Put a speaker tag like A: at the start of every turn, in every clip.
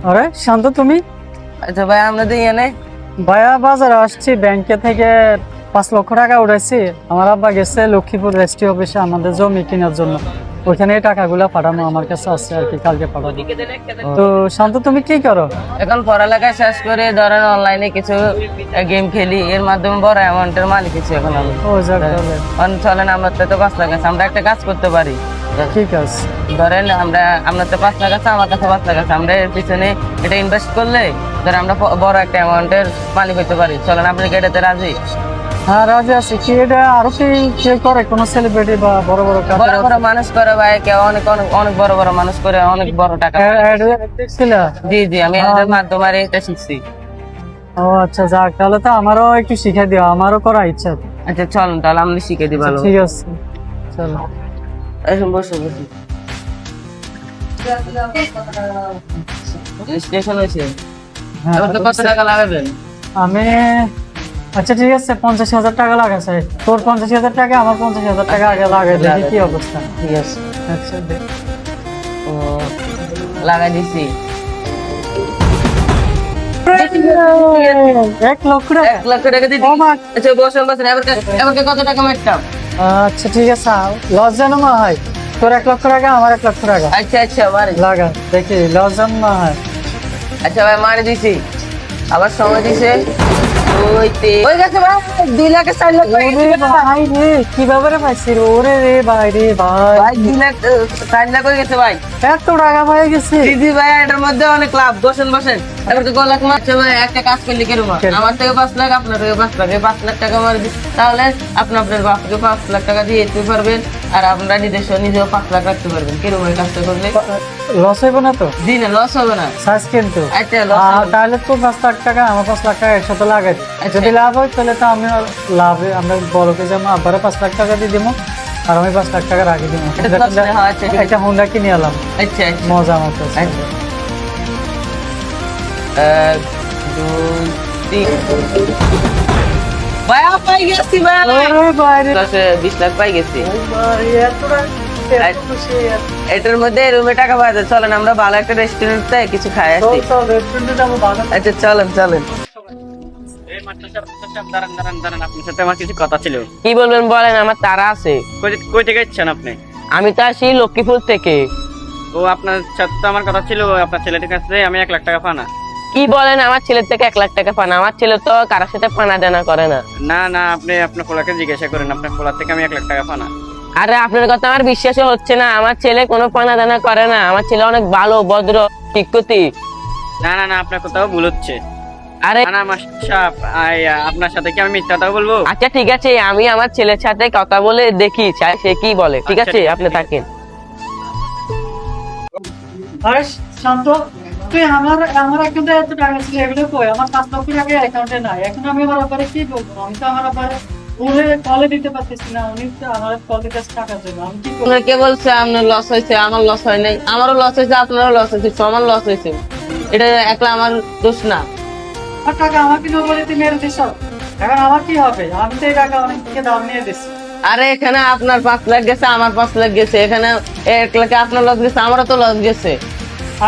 A: আরে শান্ত, তুমি?
B: আচ্ছা ভাই, আমরা তো এনে
A: ভাইয়া বাজারে আসছি, ব্যাংকে থেকে 5 লক্ষ টাকা উঠাইছি। আমার আব্বা গেছে লক্ষ্মীপুর রেজিস্ট্রি অফিসে আমাদের জমি কেনার জন্য। ওইখানে এই টাকাগুলা পাঠানো আমার কাছে আছে আর কি, কালকে পাঠাবো। তো শান্ত, তুমি কি করো?
B: এখন পড়ালেখা শেষ করে ধরেন অনলাইনে কিছু গেম খেলি, এর মাধ্যমে বড় অ্যামাউন্টের মালিক কিছু এখন আমি।
A: ও যাক তাহলে।
B: চলেন, আমরা তো 5 লাখ আছে, আমরা একটা কাজ করতে পারি।
A: ঠিক আছে।
B: ধরেন আমরা তো 5 লাখ আছে, আমার কাছে 5 লাখ আছে, আমরা এর পিছনে এটা ইনভেস্ট করলে ধরেন আমরা বড় একটা অ্যামাউন্টের মালিক হতে পারি। চলেন, আপনি কি এটাতে রাজি?
A: হ্যাঁ রাজি আছি। কি এটা আরো কি কে করে, কোনো সেলিব্রিটি বা বড় বড়
B: বড় বড় মানুষ করে ভাই, কেউ অনেক অনেক অনেক বড় বড় মানুষ করে অনেক বড় টাকা।
A: দেখছিল?
B: জি জি, আমি এদের মাধ্যমে এটা শিখছি।
A: ও আচ্ছা, যাক তাহলে তো আমারও একটু শিখে দিও, আমারও করার ইচ্ছা।
B: আচ্ছা চলুন, তাহলে আমি শিখে দিই। ভালো,
A: ঠিক আছে, চলো।
B: বসুন বসুন। স্টেশন হয়েছে,
A: হ্যাঁ,
B: এবার তো কত টাকা লাগাবেন?
A: আমি আচ্ছা ঠিক আছে, 50,000 টাকা লাগাছে। তোর 50,000 টাকা, আমার 50,000 টাকা আগে লাগাই, দেখি কি অবস্থা।
B: ঠিক আছে,
A: আচ্ছা দেখ।
B: ও লাগাই দিছি।
A: 1 লক্ষ টাকা?
B: 1 লাখ টাকা দিদি।
A: ও মা।
B: আচ্ছা বসুন বসুন, এবার কত টাকা মারতাম?
A: আচ্ছা ঠিক আছে, লস যেন না হয়। তোর 1 লক্ষ টাকা, আমার 1 লক্ষ টাকা
B: আচ্ছা আচ্ছা মারি।
A: লাগা, দেখি লস যেন না হয়।
B: আচ্ছা ভাই, মারি দিছি, আবার সময় দিছে। ওই গেছে ভাই, 2 লাখে 4 লাখ
A: ওরে ভাই রে, কিভাবে রে পাইছি রে? ওরে রে ভাই রে ভাই,
B: ভাই, 2 লাখ 4 লাখ হয়ে গেছে ভাই।
A: এত টাকা পাই গেছি।
B: দিদি ভাই, এটার মধ্যে অনেক লাভ। বসেন বসেন, এবার তো 2 লাখ মারছে ভাই। একটা কাজ করলে কেরম হয়? আমার থেকে 5 লাখ, আপনার থেকে 5 লাখ, এই 5 লাখ টাকা মারি দিই, তাহলে আপনি আপনার বাপকে 5 লাখ টাকা দিয়ে দিতে পারবেন, আর আপনারা নিজেও 5 লাখ রাখতে পারবেন। কিরকম এই কাজটা করলে?
A: লস হইব না তো?
B: জি না, লস হবে না।
A: সাইজ কিন্তু।
B: আচ্ছা লস
A: তাহলে তো 5 লাখ টাকা, আমার 5 লাখ টাকা একসাথে লাগাই দিই।
B: আচ্ছা।
A: যদি লাভ হয় তাহলে তো আমি লাভে আমরা বড়কে যাবো, আবারও 5 লাখ টাকা দিয়ে দিব, আর আমি 5 লাখ টাকা রাখি দিব। একটা হোন্ডা কিনে এলাম,
B: আচ্ছা আচ্ছা।
A: মজা মতো।
B: আচ্ছা। 1 2 3 ভাই, পাই গেছি ভাই।
A: ওরে বাইরে
B: 20 লাখ পাই গেছি।
A: ভাই, এত খুশি।
B: এটার মধ্যে রুমে টাকা পাওয়া যায়। চলেন, আমরা ভালো একটা রেস্টুরেন্টে কিছু খাই আসি।
A: চল চল, রেস্টুরেন্টে যাবো ভালো।
B: আচ্ছা চলেন চলেন।
C: দাঁড়ান দাঁড়ান দাঁড়ান, আপনার সাথে আমার কিছু কথা ছিল।
B: কি বলবেন বলেন, আমার তারা আছে।
C: কই থেকে যাচ্ছেন আপনি?
B: আমি তো আসি লক্ষ্মীপুর থেকে।
C: ও আপনার সাথে তো আমার কথা ছিল, আপনার ছেলেটির কাছে আমি 1 লাখ টাকা পানা।
B: কি বলেন, আমার ছেলের থেকে 1 লাখ টাকা পান? আমার ছেলে তো কারোর সাথে পানা দেনা করে না।
C: না না, আপনি আপনার পোলাকে জিজ্ঞাসা করেন, আপনার পোলার থেকে আমি 1 লাখ টাকা পানা।
B: আরে আপনার কথা আমার বিশ্বাসই হচ্ছে না। আমার ছেলে কোনো পানা দানা করে না। আমার ছেলে অনেক ভালো, ভদ্র, শিক্ষিত।
C: না না না, আপনার কোথাও ভুল হচ্ছে।
B: আরে
C: না না মাস্টার, আপনার সাথে কি আমি মিথ্যা কথা বলবো?
B: আচ্ছা ঠিক আছে, আমি আমার ছেলের সাথে কথা বলে দেখি সে কি বলে। ঠিক
C: আচ্ছা,
B: আছে,
C: ঠিক
B: আপনি থাকেন।
A: আরে শান্ত, তুই আমার অ্যাকাউন্টে এত টাকা ছিল, এগুলো কই? আমার 5 লক্ষ টাকা অ্যাকাউন্টে নাই। এখন আমি আমার ব্যাপারে কি বলবো? আমি তো আমার ব্যাপারে কলে দিতে পারতেছি না। উনি তো আমার কল দিতে টাকার জন্য, আমি কি করবো?
B: আপনার কে বলছে আপনার লস হয়েছে? আমার লস হয় নাই। আমারও লস হয়েছে, আপনারও লস হয়েছে, সমান লস হয়েছে। এটা একলা আমার দোষ না।
A: আমার টাকা আমাকে না বলে তুমি মেরে দিছ। এখন আমার কি হবে? আমি তো এই টাকা অনেক থেকে দাম নিয়ে দিচ্ছি।
B: আরে এখানে আপনার 5 লাখ গেছে, আমার 5 লাখ গেছে। এখানে 1 লাখে আপনার লস গেছে, আমারও তো লস গেছে।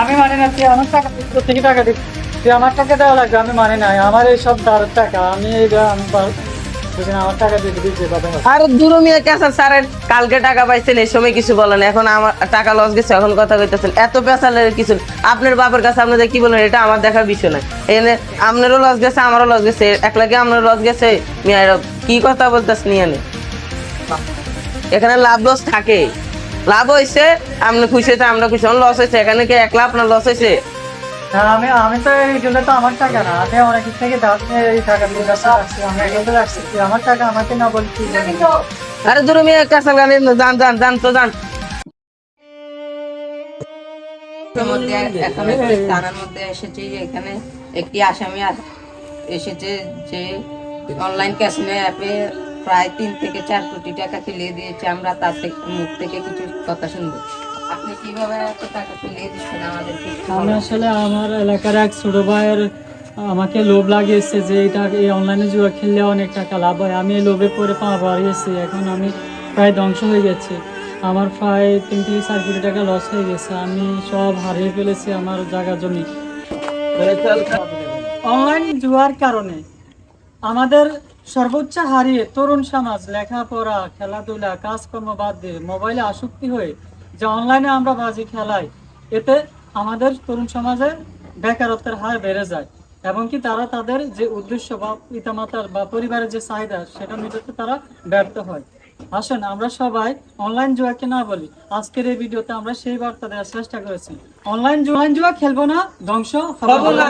A: আমি মানি না, তুই আমার টাকা দিচ্ছ, থেকে টাকা দিচ্ছি। তুই আমার টাকা দেওয়া লাগবে, আমি মানি না। আমার এই সব দাঁড়ের টাকা, আমি বুঝি না, আমার টাকা দিয়ে দিচ্ছি বাবা।
B: আরে দূর মিয়া কেসা স্যারের কালকে টাকা পাইছেন, এই সময় কিছু বলেন। এখন আমার টাকা লস গেছে, এখন কথা কইতেছেন। এত পেশালের কিছু আপনার বাবার কাছে আপনাদের কি বলেন, এটা আমার দেখার বিষয় না। এখানে আপনারও লস গেছে, আমারও লস গেছে। 1 লাখে আপনারও লস গেছে। মিয়া কি কথা বলতেছেন নিয়ে? এখানে লাভ লস থাকে। লাভ হয়েছে, আপনি খুশি হয়েছে, আমরা খুশি। লস হয়েছে, এখানে কি 1 লাখ আপনার লস হয়েছে?
A: হ্যাঁ, আমি তো এইগুলো তো আমার টাকা না। আমি অনেক থেকে দাম নিয়ে এই টাকা দিয়ে রাখছি। আমি এগুলো রাখছি, তুই আমার টাকা আমাকে না বলছি।
B: আরে দূর মিয়া কাঁচা গানে যান যান যান তো যান।
D: এখন একটি থানার মধ্যে এসেছে যে এখানে একটি আসামি এসেছে যে অনলাইন ক্যাসিনো অ্যাপে প্রায় 3 থেকে 4 কোটি টাকা ফেলিয়ে দিয়েছে। আমরা তার মুখ থেকে কিছু কথা শুনবো। আপনি কিভাবে এত টাকা ফেলিয়ে দিচ্ছেন আমাদেরকে?
A: আমি আসলে আমার এলাকার এক ছোট ভাইয়ের আমাকে লোভ লাগিয়েছে যে এই অনলাইনে জুয়া খেললে অনেক টাকা লাভ হয়। আমি এই লোভে পড়ে পা বাড়িয়েছি। এখন আমি প্রায় ধ্বংস হয়ে গেছি। আমার প্রায় 3 থেকে 4 কোটি টাকা লস হয়ে গেছে। আমি সব হারিয়ে ফেলেছি, আমার জায়গা জমি অনলাইন জুয়ার কারণে আমাদের সর্বোচ্চ হারিয়ে তরুণ সমাজ লেখাপড়া, খেলাধুলা, কাজকর্ম বাদ দিয়ে মোবাইলে আসক্তি হয়ে যে অনলাইনে আমরা বাজি খেলাই, এতে আমাদের তরুণ সমাজের বেকারত্বের হার বেড়ে যায় এবং কি তারা তাদের যে উদ্দেশ্য বা পিতামাতার বা পরিবারের যে চাহিদা সেটা মেটাতে তারা ব্যর্থ হয়। আসুন আমরা সবাই অনলাইন জুয়াকে না বলি। আজকের এই ভিডিওতে আমরা সেই বার্তা দেওয়ার চেষ্টা করেছি, অনলাইন জুয়া খেলবো না, ধ্বংস হবো না।